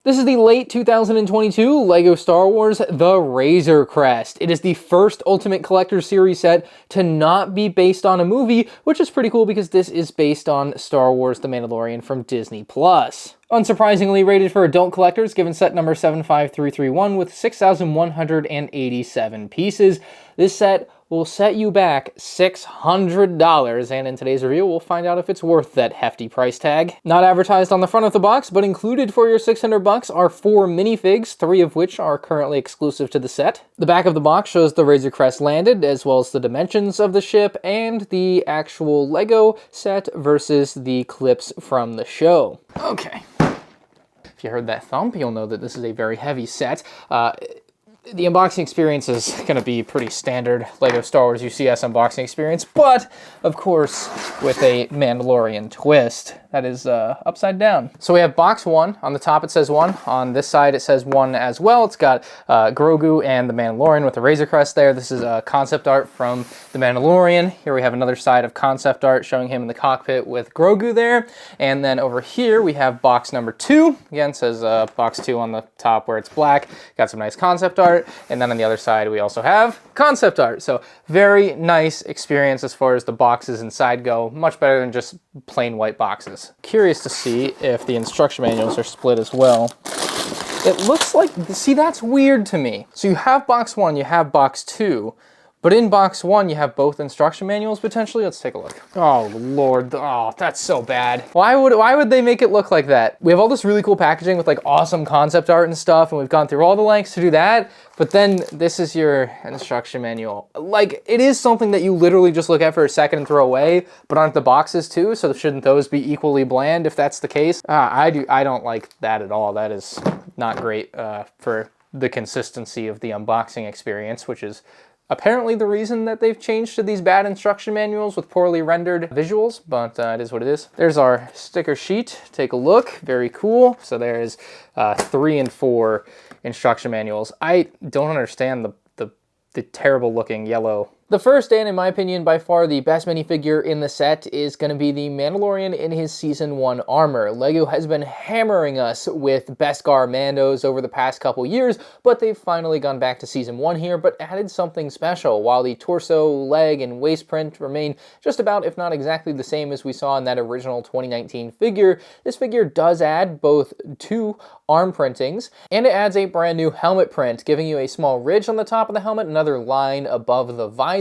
This is the late 2022 LEGO Star Wars The Razor Crest. It is the first Ultimate Collector Series set to not be based on a movie, which is pretty cool because this is based on Star Wars The Mandalorian from Disney+. Unsurprisingly rated for adult collectors, given set number 75331 with 6,187 pieces. This set will set you back $600, and in today's review, we'll find out if it's worth that hefty price tag. Not advertised on the front of the box, but included for your $600 are 4 minifigs, 3 of which are currently exclusive to the set. The back of the box shows the Razor Crest landed, as well as the dimensions of the ship, and the actual LEGO set versus the clips from the show. Okay. If you heard that thump, you'll know that this is a very heavy set. The unboxing experience is going to be pretty standard LEGO Star Wars UCS unboxing experience, but of course with a Mandalorian twist. That is upside down. So we have box 1. On the top it says 1. On this side it says 1 as well. It's got Grogu and the Mandalorian with the Razor Crest there. This is concept art from the Mandalorian. Here we have another side of concept art showing him in the cockpit with Grogu there. And then over here we have box number 2. Again, it says box 2 on the top where it's black. Got some nice concept art. And then on the other side we also have concept art. So very nice experience as far as the boxes inside go. Much better than just plain white boxes. Curious to see if the instruction manuals are split as well. It looks like, see, that's weird to me. So you have box 1, you have box 2, but in box 1 you have both instruction manuals potentially. Let's take a look. Oh Lord, oh, that's so bad. Why would they make it look like that? We have all this really cool packaging with like awesome concept art and stuff, and we've gone through all the lengths to do that, but then this is your instruction manual. Like, it is something that you literally just look at for a second and throw away, but aren't the boxes too? So shouldn't those be equally bland if that's the case? I don't like that at all. That is not great for the consistency of the unboxing experience, which is apparently the reason that they've changed to these bad instruction manuals with poorly rendered visuals, but it is what it is. There's our sticker sheet. Take a look. Very cool. So there's 3 and 4 instruction manuals. I don't understand the terrible looking yellow. The first, and in my opinion, by far the best minifigure in the set is going to be the Mandalorian in his Season 1 armor. LEGO has been hammering us with Beskar Mandos over the past couple years, but they've finally gone back to Season 1 here, but added something special. While the torso, leg, and waist print remain just about, if not exactly the same as we saw in that original 2019 figure, this figure does add both 2 arm printings, and it adds a brand new helmet print, giving you a small ridge on the top of the helmet, another line above the visor,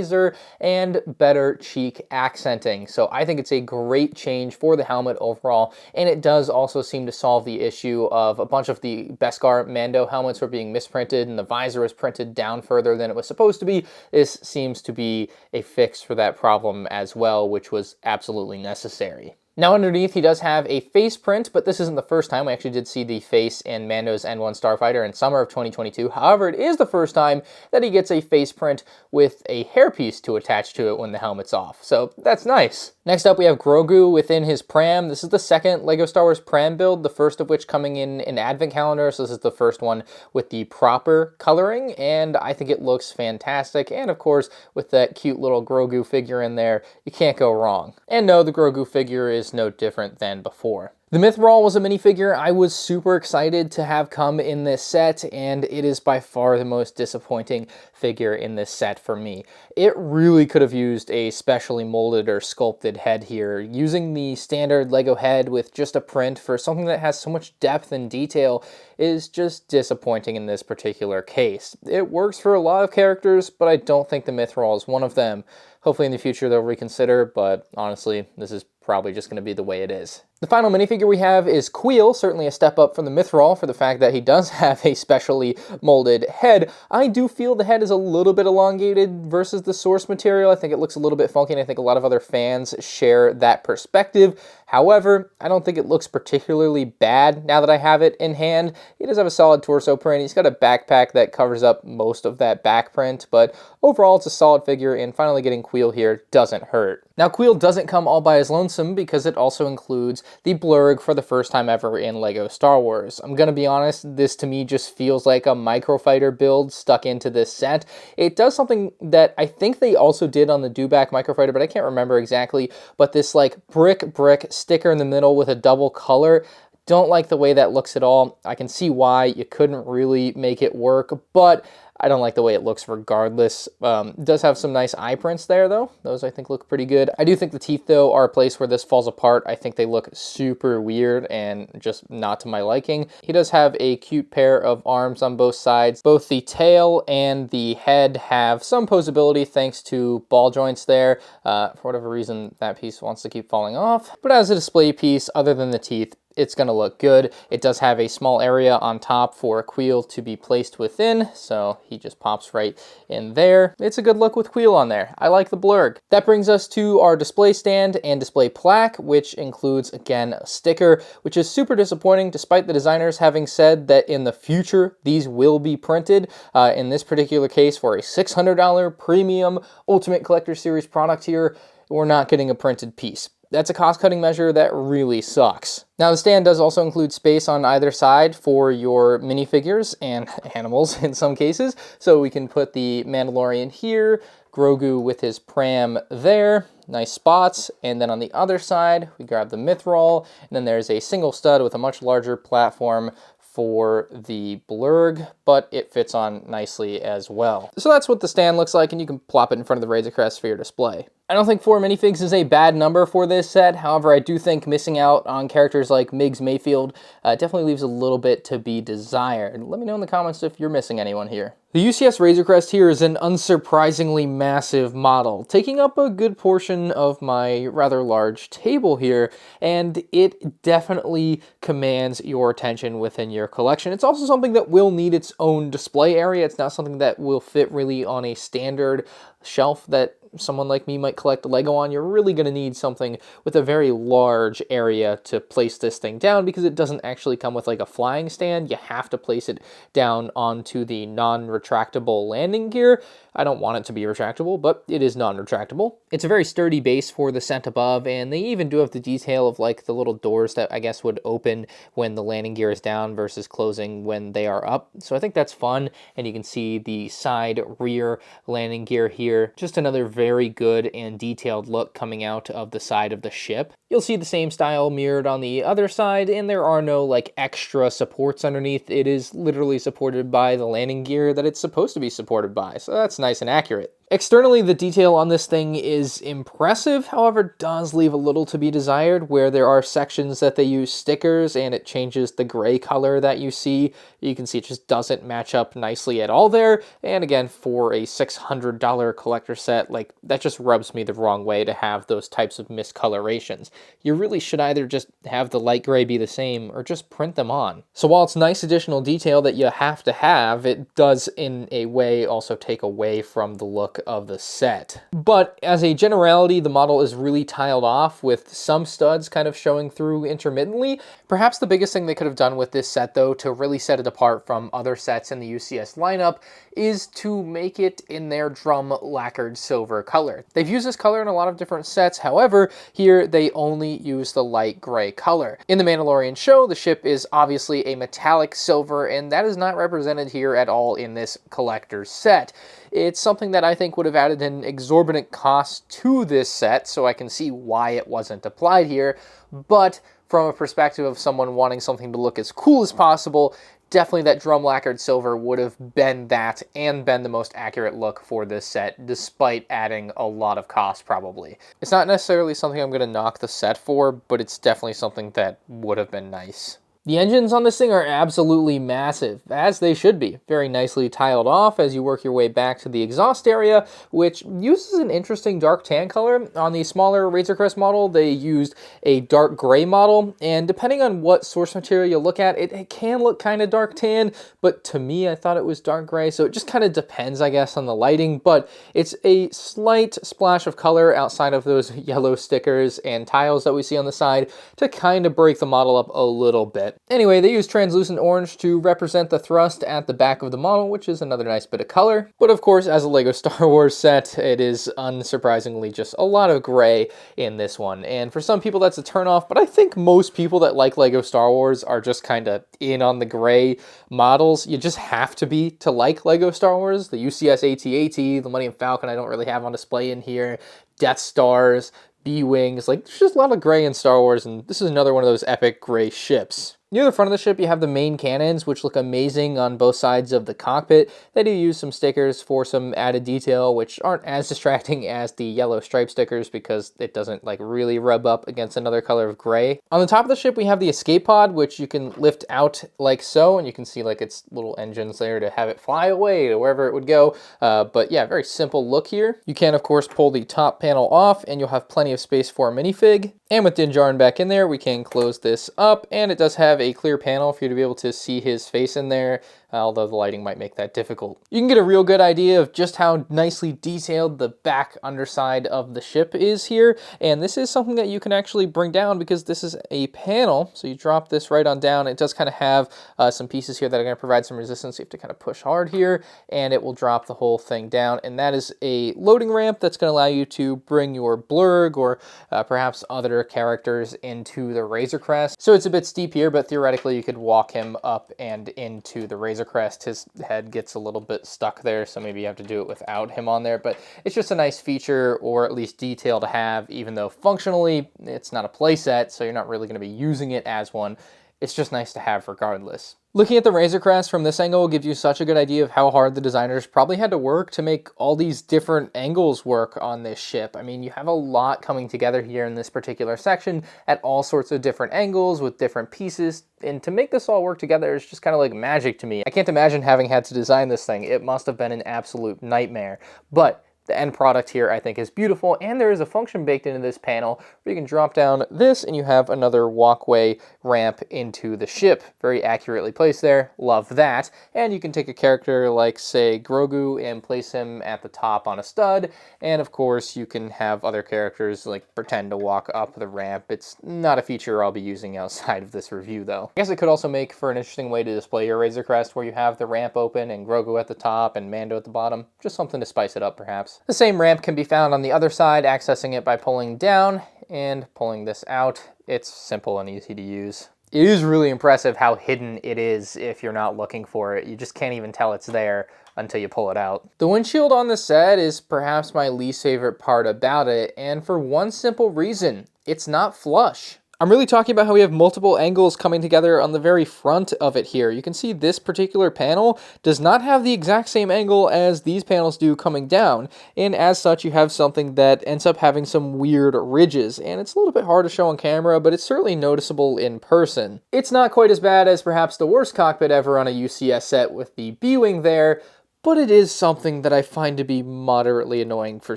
and better cheek accenting. So I think it's a great change for the helmet overall, and it does also seem to solve the issue of a bunch of the Beskar Mando helmets were being misprinted and the visor was printed down further than it was supposed to be. This seems to be a fix for that problem as well, which was absolutely necessary. Now underneath he does have a face print, but this isn't the first time. We actually did see the face in Mando's N1 Starfighter in summer of 2022. However, it is the first time that he gets a face print with a hairpiece to attach to it when the helmet's off. So that's nice. Next up we have Grogu within his pram. This is the second LEGO Star Wars pram build, the first of which coming in an advent calendar. So this is the first one with the proper coloring, and I think it looks fantastic. And of course, with that cute little Grogu figure in there, you can't go wrong. And no, the Grogu figure is no different than before. The Mythrol was a minifigure I was super excited to have come in this set, and it is by far the most disappointing figure in this set for me. It really could have used a specially molded or sculpted head here. Using the standard LEGO head with just a print for something that has so much depth and detail is just disappointing in this particular case. It works for a lot of characters, but I don't think the Mythrol is one of them. Hopefully in the future they'll reconsider, but honestly, this is probably just going to be the way it is. The final minifigure we have is Quill, certainly a step up from the Mythrol for the fact that he does have a specially molded head. I do feel the head is a little bit elongated versus the source material. I think it looks a little bit funky, and I think a lot of other fans share that perspective. However, I don't think it looks particularly bad now that I have it in hand. He does have a solid torso print. He's got a backpack that covers up most of that back print, but overall it's a solid figure, and finally getting Quill here doesn't hurt. Now Quill doesn't come all by his lonesome because it also includes the blurrg for the first time ever in LEGO Star Wars. I'm gonna be honest, this to me just feels like a microfighter build stuck into this set. It does something that I think they also did on the Dewback microfighter, but I can't remember exactly, but this like brick sticker in the middle with a double color Don't like the way that looks at all. I can see why you couldn't really make it work, but I don't like the way it looks regardless. It does have some nice eye prints there though. Those I think look pretty good. I do think the teeth though are a place where this falls apart. I think they look super weird and just not to my liking. He does have a cute pair of arms on both sides. Both the tail and the head have some posability thanks to ball joints there. For whatever reason, that piece wants to keep falling off. But as a display piece, other than the teeth, it's going to look good. It does have a small area on top for Quill to be placed within, so he just pops right in there. It's a good look with Quill on there. I like the blurg. That brings us to our display stand and display plaque, which includes, again, a sticker, which is super disappointing despite the designers having said that in the future these will be printed. In this particular case, for a $600 premium Ultimate Collector Series product here, we're not getting a printed piece. That's a cost-cutting measure that really sucks. Now, the stand does also include space on either side for your minifigures and animals in some cases. So we can put the Mandalorian here, Grogu with his pram there, nice spots. And then on the other side, we grab the Mythrol, and then there's a single stud with a much larger platform for the blurg, but it fits on nicely as well. So that's what the stand looks like, and you can plop it in front of the Razor Crest for your display. I don't think 4 minifigs is a bad number for this set. However, I do think missing out on characters like Migs Mayfield definitely leaves a little bit to be desired. Let me know in the comments if you're missing anyone here. The UCS Razor Crest here is an unsurprisingly massive model, taking up a good portion of my rather large table here, and it definitely commands your attention within your collection. It's also something that will need its own display area. It's not something that will fit really on a standard shelf that someone like me might collect Lego on. You're really going to need something with a very large area to place this thing down, because it doesn't actually come with like a flying stand. You have to place it down onto the non-retractable landing gear. I don't want it to be retractable, but it is non-retractable. It's a very sturdy base for the set above, and they even do have the detail of like the little doors that I guess would open when the landing gear is down versus closing when they are up. So I think that's fun, and you can see the side rear landing gear here. Just another very good and detailed look coming out of the side of the ship. You'll see the same style mirrored on the other side, and there are no like extra supports underneath. It is literally supported by the landing gear that it's supposed to be supported by, so that's nice and accurate. Externally, the detail on this thing is impressive, however, does leave a little to be desired, where there are sections that they use stickers and it changes the gray color that you see. You can see it just doesn't match up nicely at all there, and again, for a $600 collector set, like, that just rubs me the wrong way to have those types of miscolorations. You really should either just have the light gray be the same or just print them on. So while it's nice additional detail that you have to have, it does in a way also take away from the look of the set. But as a generality, the model is really tiled off with some studs kind of showing through intermittently. Perhaps the biggest thing they could have done with this set though to really set it apart from other sets in the UCS lineup is to make it in their drum lacquered silver color. They've used this color in a lot of different sets, however, here they only use the light gray color. In the Mandalorian show, the ship is obviously a metallic silver, and that is not represented here at all in this collector's set. It's something that I think would have added an exorbitant cost to this set, so I can see why it wasn't applied here, but from a perspective of someone wanting something to look as cool as possible, definitely that drum lacquered silver would have been that and been the most accurate look for this set, despite adding a lot of cost probably. It's not necessarily something I'm going to knock the set for, but it's definitely something that would have been nice. The engines on this thing are absolutely massive, as they should be. Very nicely tiled off as you work your way back to the exhaust area, which uses an interesting dark tan color. On the smaller Razor Crest model, they used a dark gray model, and depending on what source material you look at, it can look kind of dark tan, but to me, I thought it was dark gray, so it just kind of depends, I guess, on the lighting, but it's a slight splash of color outside of those yellow stickers and tiles that we see on the side to kind of break the model up a little bit. Anyway, they use translucent orange to represent the thrust at the back of the model, which is another nice bit of color. But of course, as a LEGO Star Wars set, it is unsurprisingly just a lot of gray in this one. And for some people, that's a turnoff, but I think most people that like LEGO Star Wars are just kind of in on the gray models. You just have to be to like LEGO Star Wars. The UCS AT-AT, the Millennium Falcon I don't really have on display in here, Death Stars, B-Wings, like there's just a lot of gray in Star Wars, and this is another one of those epic gray ships. Near the front of the ship, you have the main cannons, which look amazing on both sides of the cockpit. They do use some stickers for some added detail, which aren't as distracting as the yellow stripe stickers because it doesn't like really rub up against another color of gray. On the top of the ship, we have the escape pod, which you can lift out like so, and you can see like its little engines there to have it fly away to wherever it would go. But yeah, very simple look here. You can, of course, pull the top panel off, and you'll have plenty of space for a minifig. And with Din Djarin back in there, we can close this up, and it does have a clear panel for you to be able to see his face in there, although the lighting might make that difficult. You can get a real good idea of just how nicely detailed the back underside of the ship is here, and this is something that you can actually bring down because this is a panel, so you drop this right on down. It does kind of have some pieces here that are going to provide some resistance. You have to kind of push hard here, and it will drop the whole thing down, and that is a loading ramp that's going to allow you to bring your Blurg or perhaps other characters into the Razor Crest. So it's a bit steep here, but theoretically you could walk him up and into the Razor Crest. His head gets a little bit stuck there, so maybe you have to do it without him on there, but it's just a nice feature or at least detail to have, even though functionally it's not a playset, so you're not really going to be using it as one. It's just nice to have regardless. Looking at the Razor Crest from this angle gives you such a good idea of how hard the designers probably had to work to make all these different angles work on this ship. I mean, you have a lot coming together here in this particular section at all sorts of different angles with different pieces, and to make this all work together is just kind of like magic to me. I can't imagine having had to design this thing. It must have been an absolute nightmare, but the end product here, I think, is beautiful, and there is a function baked into this panel where you can drop down this and you have another walkway ramp into the ship. Very accurately placed there. Love that. And you can take a character like, say, Grogu and place him at the top on a stud, and of course you can have other characters like pretend to walk up the ramp. It's not a feature I'll be using outside of this review, though. I guess it could also make for an interesting way to display your Razor Crest where you have the ramp open and Grogu at the top and Mando at the bottom. Just something to spice it up, perhaps. The same ramp can be found on the other side, accessing it by pulling down and pulling this out. It's simple and easy to use. It is really impressive how hidden it is if you're not looking for it. You just can't even tell it's there until you pull it out. The windshield on the set is perhaps my least favorite part about it, and for one simple reason: it's not flush. I'm really talking about how we have multiple angles coming together on the very front of it here. You can see this particular panel does not have the exact same angle as these panels do coming down, and as such you have something that ends up having some weird ridges, and it's a little bit hard to show on camera, but it's certainly noticeable in person. It's not quite as bad as perhaps the worst cockpit ever on a UCS set with the B-Wing there, but it is something that I find to be moderately annoying for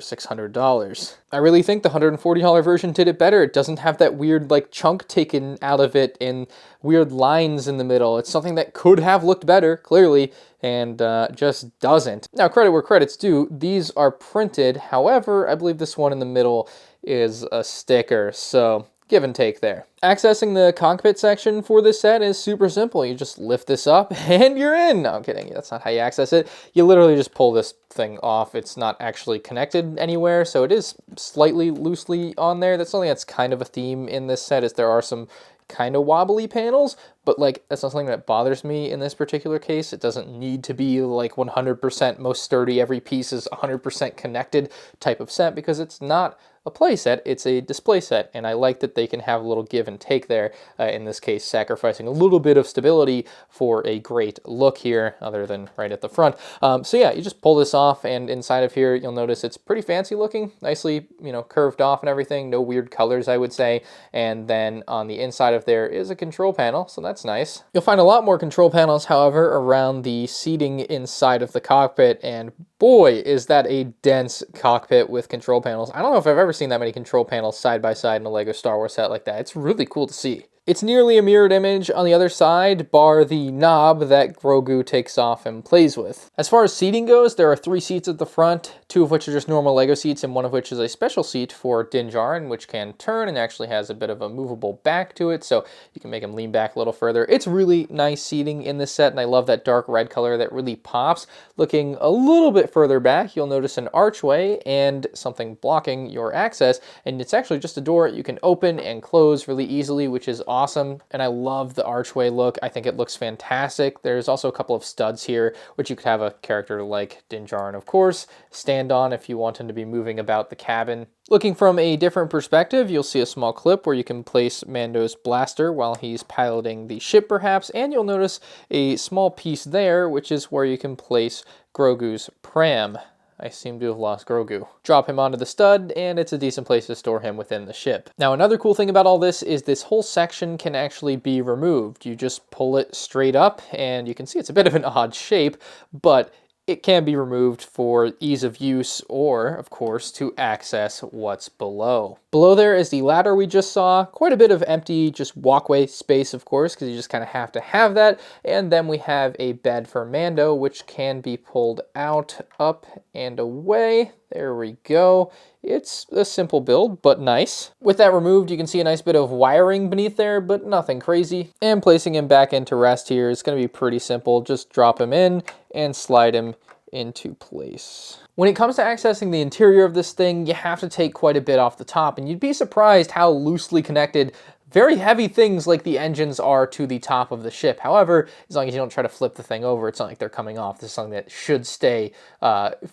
$600. I really think the $140 version did it better. It doesn't have that weird like chunk taken out of it and weird lines in the middle. It's something that could have looked better, clearly, and just doesn't. Now, credit where credit's due, these are printed. However, I believe this one in the middle is a sticker, so give and take there. Accessing the cockpit section for this set is super simple. You just lift this up and you're in. No, I'm kidding. That's not how you access it. You literally just pull this thing off. It's not actually connected anywhere, so it is slightly loosely on there. That's something that's kind of a theme in this set, is there are some kind of wobbly panels, but like that's not something that bothers me in this particular case. It doesn't need to be like 100% most sturdy, every piece is 100% connected type of set, because it's not a play set, it's a display set, and I like that they can have a little give and take there, in this case sacrificing a little bit of stability for a great look here, other than right at the front. So yeah, you just pull this off, and inside of here you'll notice it's pretty fancy looking, nicely, you know, curved off and everything, no weird colors I would say, and then on the inside of there is a control panel, so that's nice. You'll find a lot more control panels, however, around the seating inside of the cockpit, and boy, is that a dense cockpit with control panels. I don't know if I've ever seen that many control panels side by side in a LEGO Star Wars set like that. It's really cool to see. It's nearly a mirrored image on the other side, bar the knob that Grogu takes off and plays with. As far as seating goes, there are 3 seats at the front, 2 of which are just normal LEGO seats, and 1 of which is a special seat for Din Djarin, which can turn and actually has a bit of a movable back to it, so you can make him lean back a little further. It's really nice seating in this set, and I love that dark red color that really pops. Looking a little bit further back, you'll notice an archway and something blocking your access, and it's actually just a door you can open and close really easily, which is awesome, and I love the archway look. I think it looks fantastic. There's also a couple of studs here, which you could have a character like Din Djarin, of course, stand on if you want him to be moving about the cabin. Looking from a different perspective, you'll see a small clip where you can place Mando's blaster while he's piloting the ship perhaps, and you'll notice a small piece there, which is where you can place Grogu's pram. I seem to have lost Grogu. Drop him onto the stud, and it's a decent place to store him within the ship. Now, another cool thing about all this is this whole section can actually be removed. You just pull it straight up, and you can see it's a bit of an odd shape, but it can be removed for ease of use or, of course, to access what's below. Below there is the ladder we just saw. Quite a bit of empty, just walkway space, of course, because you just kind of have to have that. And then we have a bed for Mando, which can be pulled out, up, and away. There we go. It's a simple build, but nice. With that removed, you can see a nice bit of wiring beneath there, but nothing crazy. And placing him back into rest here is going to be pretty simple. Just drop him in and slide him into place. When it comes to accessing the interior of this thing, you have to take quite a bit off the top, and you'd be surprised how loosely connected very heavy things like the engines are to the top of the ship. However, as long as you don't try to flip the thing over, it's not like they're coming off. This is something that should stay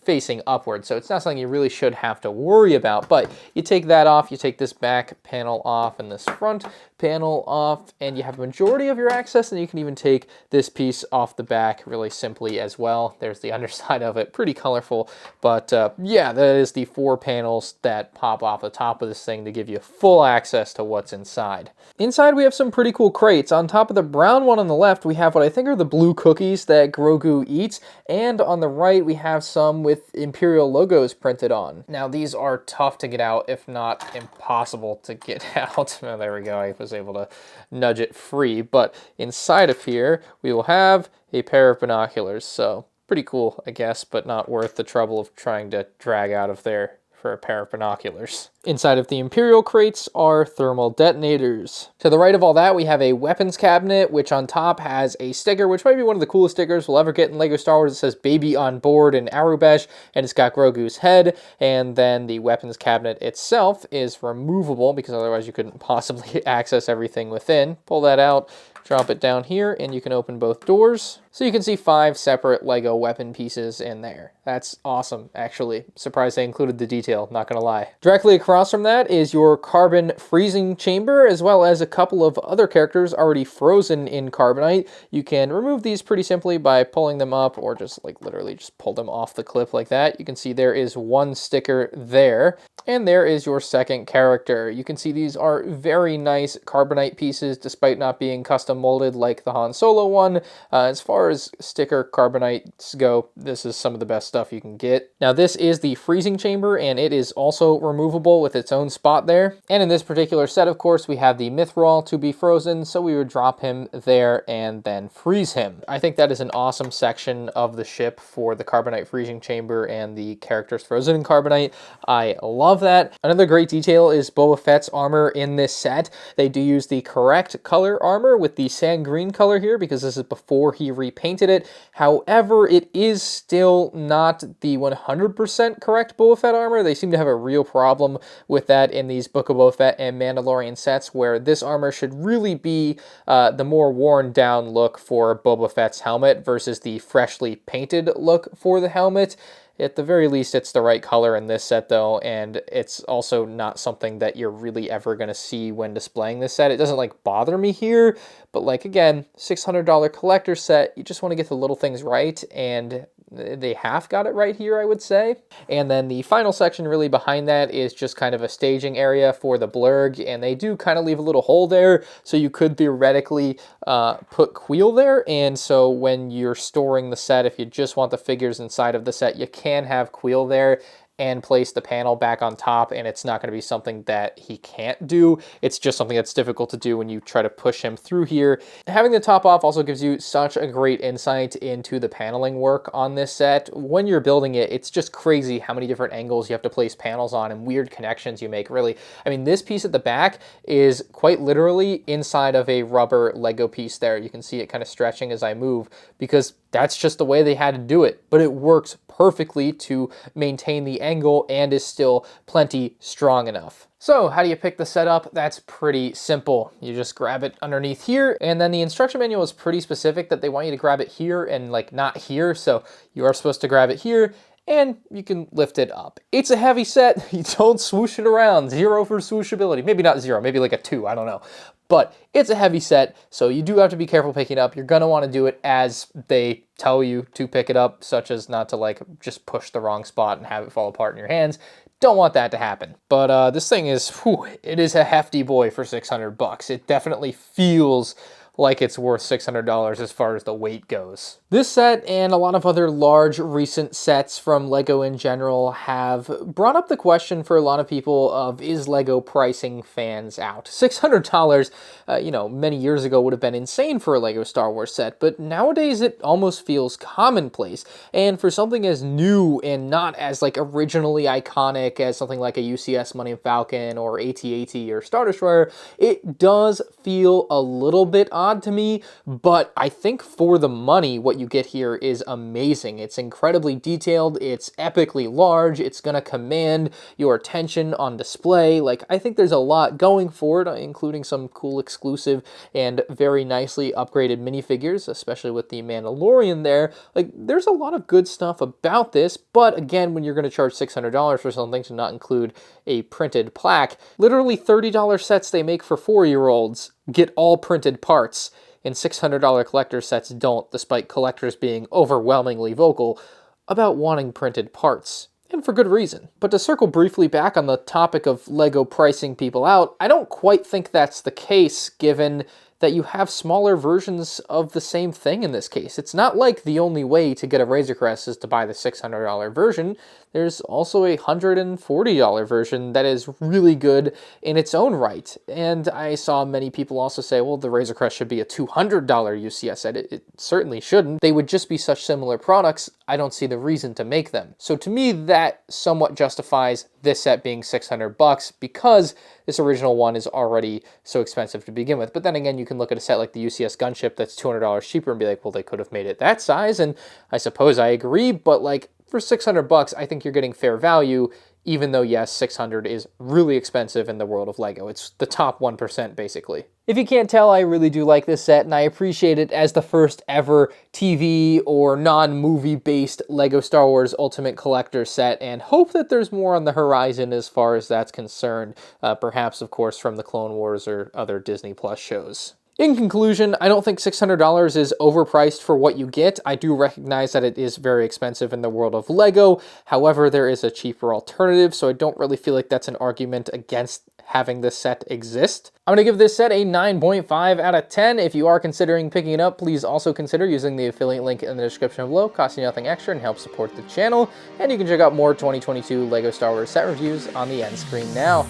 facing upward, so it's not something you really should have to worry about. But you take that off, you take this back panel off and this front panel off, and you have a majority of your access, and you can even take this piece off the back really simply as well. There's the underside of it, pretty colorful, but yeah, that is the 4 panels that pop off the top of this thing to give you full access to what's inside. Inside we have some pretty cool crates. On top of the brown one on the left, we have what I think are the blue cookies that Grogu eats, and on the right we have some with Imperial logos printed on. Now these are tough to get out, if not impossible to get out. Oh, there we go, I was able to nudge it free, but inside of here we will have a pair of binoculars, so pretty cool, I guess, but not worth the trouble of trying to drag out of there for a pair of binoculars. Inside of the Imperial crates are thermal detonators. To the right of all that, we have a weapons cabinet, which on top has a sticker, which might be one of the coolest stickers we'll ever get in LEGO Star Wars. It says "Baby on Board" in Aurebesh, and it's got Grogu's head. And then the weapons cabinet itself is removable, because otherwise you couldn't possibly access everything within. Pull that out, drop it down here, and you can open both doors. So you can see 5 separate LEGO weapon pieces in there. That's awesome, actually. Surprised they included the detail, not gonna lie. Directly across from that is your carbon freezing chamber, as well as a couple of other characters already frozen in Carbonite. You can remove these pretty simply by pulling them up, or just like literally just pull them off the clip like that. You can see there is 1 sticker there, and there is your second character. You can see these are very nice Carbonite pieces, despite not being custom molded like the Han Solo one. As far as sticker Carbonites go, this is some of the best stuff you can get. Now this is the freezing chamber, and it is also removable with its own spot there. And in this particular set, of course, we have the Mythrol to be frozen, so we would drop him there and then freeze him. I think that is an awesome section of the ship for the Carbonite freezing chamber and the characters frozen in Carbonite. I love that. Another great detail is Boba Fett's armor in this set. They do use the correct color armor with the sand green color here, because this is before he repainted it. However, it is still not the 100% correct Boba Fett armor. They seem to have a real problem with that in these Book of Boba Fett and Mandalorian sets, where this armor should really be the more worn down look for Boba Fett's helmet versus the freshly painted look for the helmet. At the very least, it's the right color in this set, though, and it's also not something that you're really ever going to see when displaying this set. It doesn't, like, bother me here, but, like, again, $600 collector set, you just want to get the little things right, and they have got it right here, I would say. And then the final section really behind that is just kind of a staging area for the blurg, and they do kind of leave a little hole there, so you could theoretically put Quill there. And so when you're storing the set, if you just want the figures inside of the set, you can have Quill there and place the panel back on top, and it's not going to be something that he can't do. It's just something that's difficult to do when you try to push him through here. Having the top off also gives you such a great insight into the paneling work on this set. When you're building it, it's just crazy how many different angles you have to place panels on and weird connections you make, really. I mean, this piece at the back is quite literally inside of a rubber Lego piece there. You can see it kind of stretching as I move, because that's just the way they had to do it. But it works perfectly to maintain the angle and is still plenty strong enough. So how do you pick the set up? That's pretty simple. You just grab it underneath here, and then the instruction manual is pretty specific that they want you to grab it here and like not here. So you are supposed to grab it here, and you can lift it up. It's a heavy set. You don't swoosh it around. 0 for swooshability. Maybe not 0, maybe like a 2, I don't know. But it's a heavy set, so you do have to be careful picking it up. You're gonna wanna do it as they tell you to pick it up, such as not to like just push the wrong spot and have it fall apart in your hands. Don't want that to happen. But this thing is, whew, it is a hefty boy for 600 bucks. It definitely feels like it's worth $600 as far as the weight goes. This set and a lot of other large recent sets from LEGO in general have brought up the question for a lot of people of, is LEGO pricing fans out? $600, you know, many years ago would have been insane for a LEGO Star Wars set, but nowadays it almost feels commonplace. And for something as new and not as like originally iconic as something like a UCS Millennium Falcon or AT-AT or Star Destroyer, it does feel a little bit odd to me, but I think for the money, what you get here is amazing. It's incredibly detailed, it's epically large, it's gonna command your attention on display. Like, I think there's a lot going for it, including some cool exclusive and very nicely upgraded minifigures, especially with the Mandalorian there. Like, there's a lot of good stuff about this, but again, when you're gonna charge $600 for something to not include a printed plaque, literally $30 sets they make for 4-year-olds get all printed parts, and $600 collector sets don't, despite collectors being overwhelmingly vocal about wanting printed parts. And for good reason. But to circle briefly back on the topic of LEGO pricing people out, I don't quite think that's the case, given that you have smaller versions of the same thing in this case. It's not like the only way to get a Razor Crest is to buy the $600 version. There's also a $140 version that is really good in its own right. And I saw many people also say, well, the Razor Crest should be a $200 UCS set. It certainly shouldn't. They would just be such similar products. I don't see the reason to make them. So to me, that somewhat justifies this set being 600 bucks because this original one is already so expensive to begin with. But then again, you can look at a set like the UCS Gunship that's $200 cheaper and be like, well, they could have made it that size. And I suppose I agree, but like for 600 bucks, I think you're getting fair value, even though yes, 600 is really expensive in the world of LEGO. It's the top 1% basically. If you can't tell, I really do like this set, and I appreciate it as the first ever TV or non-movie based LEGO Star Wars Ultimate Collector set, and hope that there's more on the horizon as far as that's concerned, perhaps of course from the Clone Wars or other Disney Plus shows. In conclusion, I don't think $600 is overpriced for what you get. I do recognize that it is very expensive in the world of LEGO. However, there is a cheaper alternative, so I don't really feel like that's an argument against having this set exist. I'm going to give this set a 9.5 out of 10. If you are considering picking it up, please also consider using the affiliate link in the description below, costing you nothing extra and helps support the channel. And you can check out more 2022 LEGO Star Wars set reviews on the end screen now.